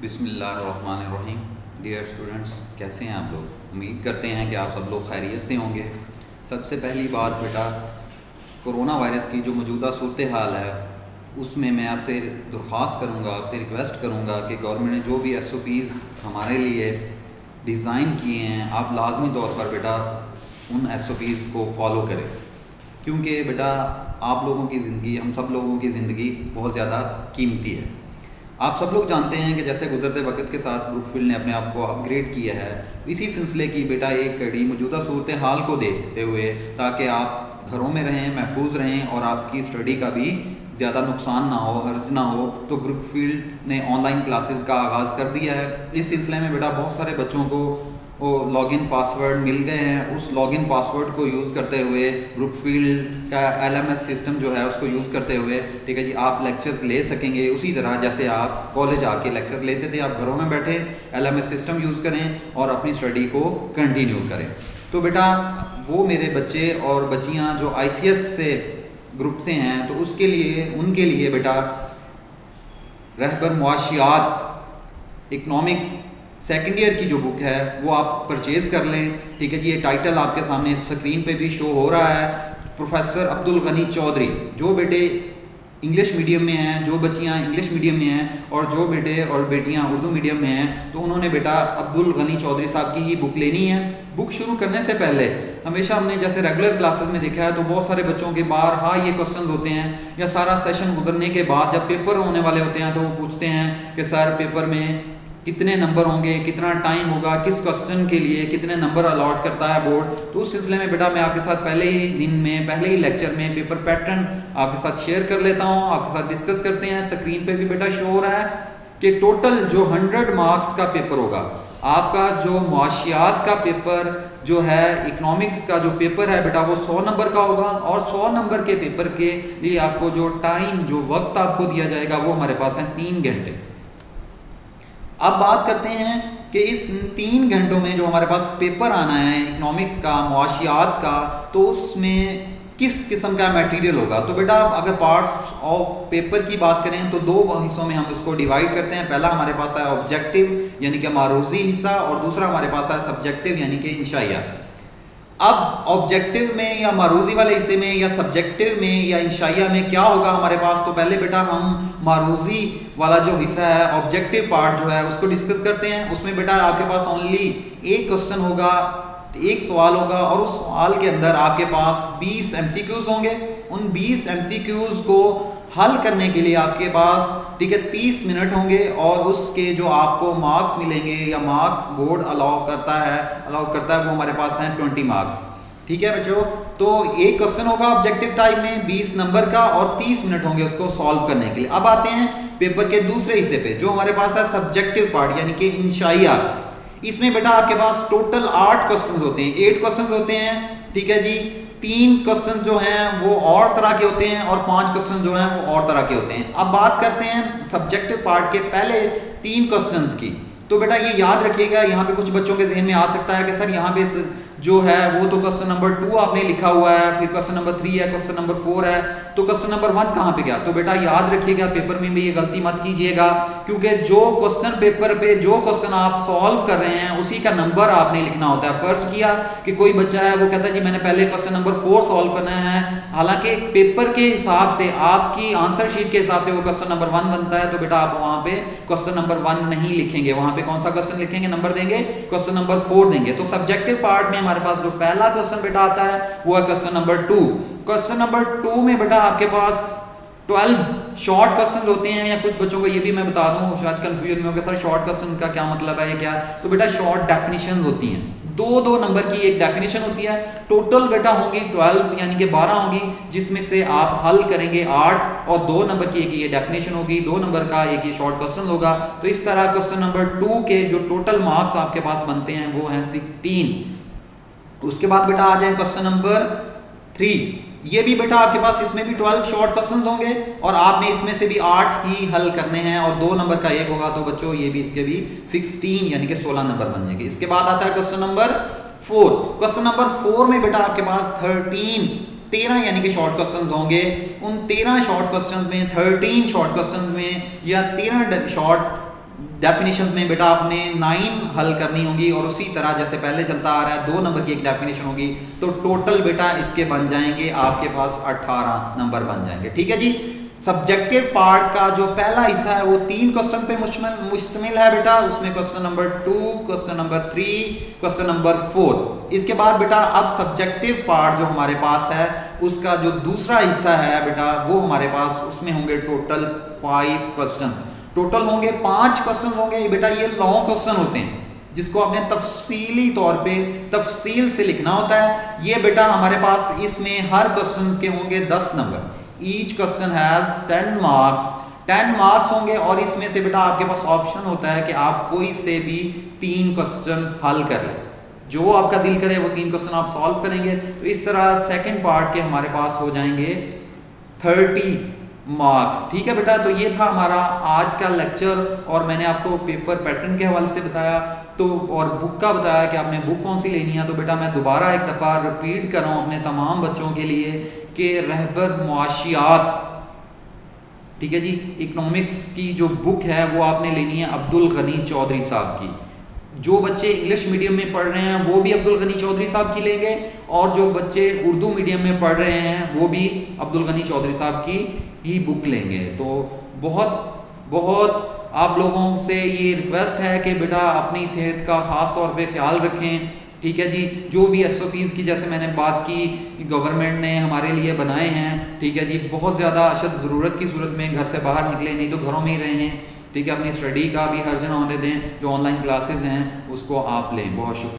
बिस्मिल्लाहिर्रहमानिर्रहीम। Dear students, कैसे हैं आप लोग? उम्मीद करते हैं कि आप सब लोग खैरियत से होंगे। सबसे पहली बात बेटा, कोरोना वायरस की जो मौजूदा सूरत हाल है उसमें मैं आपसे दरख्वास्त करूँगा, आपसे रिक्वेस्ट करूँगा कि गवर्नमेंट ने जो भी SOPs हमारे लिए डिज़ाइन किए हैं, आप लाजमी तौर पर बेटा उन SOPs को फॉलो करें, क्योंकि बेटा आप लोगों की ज़िंदगी, हम सब लोगों की ज़िंदगी बहुत ज़्यादा कीमती है। आप सब लोग जानते हैं कि जैसे गुजरते वक्त के साथ ब्रुकफील्ड ने अपने आप को अपग्रेड किया है, इसी सिलसिले की बेटा एक कड़ी मौजूदा सूरत हाल को देखते हुए, ताकि आप घरों में रहें, महफूज रहें और आपकी स्टडी का भी ज़्यादा नुकसान ना हो, हर्ज ना हो, तो ब्रुकफील्ड ने ऑनलाइन क्लासेस का आगाज़ कर दिया है। इस सिलसिले में बेटा बहुत सारे बच्चों को वो लॉगिन पासवर्ड मिल गए हैं। उस लॉगिन पासवर्ड को यूज़ करते हुए ब्रुकफील्ड का LMS सिस्टम जो है उसको यूज़ करते हुए, ठीक है जी, आप लेक्चर्स ले सकेंगे उसी तरह जैसे आप कॉलेज आके लेक्चर लेते थे। आप घरों में बैठे LMS सिस्टम यूज़ करें और अपनी स्टडी को कंटिन्यू करें। तो बेटा वो मेरे बच्चे और बच्चियाँ जो ICS से ग्रुप से हैं, तो उसके लिए उनके लिए बेटा रहबर मुआशियात इकनॉमिक्स सेकेंड ईयर की जो बुक है वो आप परचेज़ कर लें। ठीक है जी, ये टाइटल आपके सामने स्क्रीन पे भी शो हो रहा है। प्रोफेसर अब्दुल गनी चौधरी, जो बेटे इंग्लिश मीडियम में हैं, जो बच्चियाँ इंग्लिश मीडियम में हैं और जो बेटे और बेटियाँ उर्दू मीडियम में हैं, तो उन्होंने बेटा अब्दुल गनी चौधरी साहब की ही बुक लेनी है। बुक शुरू करने से पहले हमेशा हमने जैसे रेगुलर क्लासेस में देखा है, तो बहुत सारे बच्चों के बार ये क्वेश्चंस होते हैं, या सारा सेशन गुजरने के बाद जब पेपर होने वाले होते हैं तो वो पूछते हैं कि सर पेपर में कितने नंबर होंगे, कितना टाइम होगा, किस क्वेश्चन के लिए कितने नंबर अलॉट करता है बोर्ड। तो उस सिलसिले में बेटा मैं आपके साथ पहले ही दिन में, पहले ही लेक्चर में पेपर पैटर्न आपके साथ शेयर कर लेता हूँ, आपके साथ डिस्कस करते हैं। स्क्रीन पे भी बेटा शो हो रहा है कि टोटल जो 100 मार्क्स का पेपर होगा, आपका जो मुआशियात का पेपर जो है, इकोनॉमिक्स का जो पेपर है बेटा, वो 100 नंबर का होगा। और 100 नंबर के पेपर के लिए आपको जो टाइम, जो वक्त आपको दिया जाएगा वो हमारे पास है 3 घंटे। अब बात करते हैं कि इस 3 घंटों में जो हमारे पास पेपर आना है इकोनॉमिक्स का, मुआशियात का, तो उसमें किस किस्म का मटेरियल होगा। तो बेटा अगर पार्ट्स ऑफ पेपर की बात करें तो 2 हिस्सों में हम उसको डिवाइड करते हैं। पहला हमारे पास है ऑब्जेक्टिव यानी कि मारूजी हिस्सा, और दूसरा हमारे पास है सब्जेक्टिव यानी कि इंशाइया। अब ऑब्जेक्टिव में या मारूजी वाले हिस्से में या सब्जेक्टिव में या इंशाइया में क्या होगा हमारे पास, तो पहले बेटा हम मारूजी वाला जो हिस्सा है, ऑब्जेक्टिव पार्ट जो है, उसको डिस्कस करते हैं। उसमें बेटा आपके पास ओनली एक क्वेश्चन होगा, एक सवाल होगा, और उस सवाल के अंदर आपके पास 20 MCQs होंगे। उन 20 MCQs को हल करने के लिए आपके पास, ठीक है, 30 मिनट होंगे, और उसके जो आपको मार्क्स मिलेंगे या मार्क्स बोर्ड अलाउ करता है वो हमारे पास हैं 20 मार्क्स। ठीक है बच्चों, तो एक क्वेश्चन होगा ऑब्जेक्टिव टाइप में 20 नंबर का, और 30 मिनट होंगे उसको सॉल्व करने के लिए। अब आते हैं पेपर के दूसरे हिस्से पे, जो हमारे पास है सब्जेक्टिव पार्ट यानी कि इंशाइया। इसमें बेटा आपके पास टोटल 8 क्वेश्चंस होते हैं, 8 क्वेश्चंस होते हैं। ठीक है जी, 3 क्वेश्चन जो हैं वो और तरह के होते हैं, और 5 क्वेश्चन जो हैं वो और तरह के होते हैं। अब बात करते हैं सब्जेक्टिव पार्ट के पहले 3 क्वेश्चंस की। तो बेटा ये याद रखिएगा, यहाँ पे कुछ बच्चों के जहन में आ सकता है कि सर यहाँ पे जो है वो तो क्वेश्चन नंबर 2 आपने लिखा हुआ है, फिर क्वेश्चन नंबर 3 है, क्वेश्चन नंबर 4 है, तो क्वेश्चन नंबर 1 कहाँ पे गया। तो बेटा याद रखिएगा, पेपर में भी ये गलती मत कीजिएगा, क्योंकि जो क्वेश्चन पेपर पे जो क्वेश्चन आप सॉल्व कर रहे हैं उसी का नंबर आपने लिखना होता है। फर्ज किया कि कोई बच्चा है वो कहता है जी मैंने पहले क्वेश्चन नंबर 4 सॉल्व करना है, हालांकि पेपर के हिसाब से, आपकी आंसर शीट के हिसाब से वो क्वेश्चन नंबर 1 बनता है, तो बेटा आप वहां पे क्वेश्चन नंबर 1 नहीं लिखेंगे, वहां पे कौन सा क्वेश्चन लिखेंगे, नंबर देंगे, क्वेश्चन नंबर 4 देंगे। तो सब्जेक्टिव पार्ट में हमारे पास जो पहला क्वेश्चन बेटा आता है वो है क्वेश्चन नंबर 2। क्वेश्चन नंबर 2 में बेटा आपके पास 12 शॉर्ट क्वेश्चन होते हैं, या कुछ बच्चों को ये भी मैं बता दूं, शायद कंफ्यूजन में हो कि सर शॉर्ट क्वेश्चन का क्या मतलब है, ये क्या। तो बेटा शॉर्ट डेफिनेशन होती हैं, 2-2 नंबर की एक डेफिनेशन होती है। टोटल बेटा होंगी 12 यानी कि 12 होंगी, जिसमें से आप हल करेंगे 8, और 2 नंबर की एक ये डेफिनेशन होगी, 2 नंबर का एक ये शॉर्ट क्वेश्चन होगा। तो इस तरह क्वेश्चन नंबर 2 के जो टोटल मार्क्स आपके पास बनते हैं वो हैं 16। उसके बाद बेटा आ जाए क्वेश्चन नंबर 3। ये भी बेटा आपके पास, इसमें भी 12 शॉर्ट क्वेश्चंस होंगे, और आपने इसमें से भी 8 ही हल करने हैं, और 2 नंबर का एक होगा। तो बच्चों ये भी, इसके भी 16 यानी कि 16 नंबर बन जाएंगे। इसके बाद आता है क्वेश्चन नंबर 4। क्वेश्चन नंबर 4 में बेटा आपके पास 13 यानी कि शॉर्ट क्वेश्चंस होंगे। उन 13 शॉर्ट क्वेश्चंस में, 13 शॉर्ट क्वेश्चंस में या 13 शॉर्ट डेफिनेशन में बेटा आपने 9 हल करनी होगी, और उसी तरह जैसे पहले चलता आ रहा है 2 नंबर की एक डेफिनेशन होगी, तो टोटल बेटा इसके बन जाएंगे आपके पास 18 नंबर बन जाएंगे। ठीक है जी। सब्जेक्टिव पार्ट का जो पहला हिस्सा है वो 3 क्वेश्चन पे मुश्तमिल है बेटा, उसमें question number 2, question number 3, question number 4। इसके बाद बेटा अब सब्जेक्टिव पार्ट जो हमारे पास है उसका जो दूसरा हिस्सा है बेटा वो हमारे पास, उसमें होंगे टोटल 5 क्वेश्चंस। टोटल होंगे 5 क्वेश्चन होंगे बेटा, ये लॉन्ग क्वेश्चन होते हैं जिसको आपने तफसीली तौर पे तफसील से लिखना होता है। ये बेटा हमारे पास इसमें हर क्वेश्चन के होंगे 10 number. Each question has 10 marks, 10 marks होंगे, और इसमें से बेटा आपके पास ऑप्शन होता है कि आप कोई से भी 3 क्वेश्चन हल कर लें, जो आपका दिल करे वो 3 क्वेश्चन आप सॉल्व करेंगे। तो इस तरह सेकंड पार्ट के हमारे पास हो जाएंगे 30 मार्क्स। ठीक है बेटा, तो ये था हमारा आज का लेक्चर, और मैंने आपको पेपर पैटर्न के हवाले से बताया तो, और बुक का बताया कि आपने बुक कौन सी लेनी है। तो बेटा मैं दोबारा एक दफ़ा रिपीट कर रहा हूँ अपने तमाम बच्चों के लिए कि रहबर मुआशियात, ठीक है जी, इकोनॉमिक्स की जो बुक है वो आपने लेनी है अब्दुल गनी चौधरी साहब की। जो बच्चे इंग्लिश मीडियम में पढ़ रहे हैं वो भी अब्दुल गनी चौधरी साहब की लेंगे, और जो बच्चे उर्दू मीडियम में पढ़ रहे हैं वो भी अब्दुल गनी चौधरी साहब की ही बुक लेंगे। तो बहुत आप लोगों से ये रिक्वेस्ट है कि बेटा अपनी सेहत का ख़ास तौर पे ख्याल रखें। ठीक है जी। जो भी SOPs की जैसे मैंने बात की गवर्नमेंट ने हमारे लिए बनाए हैं, ठीक है जी, बहुत ज़्यादा अशद ज़रूरत की सूरत में घर से बाहर निकले नहीं तो घरों में ही रहें। ठीक है, अपनी स्टडी का भी हर्ज ना होने दें, जो ऑनलाइन क्लासेस हैं उसको आप लें। बहुत शुक्रिया।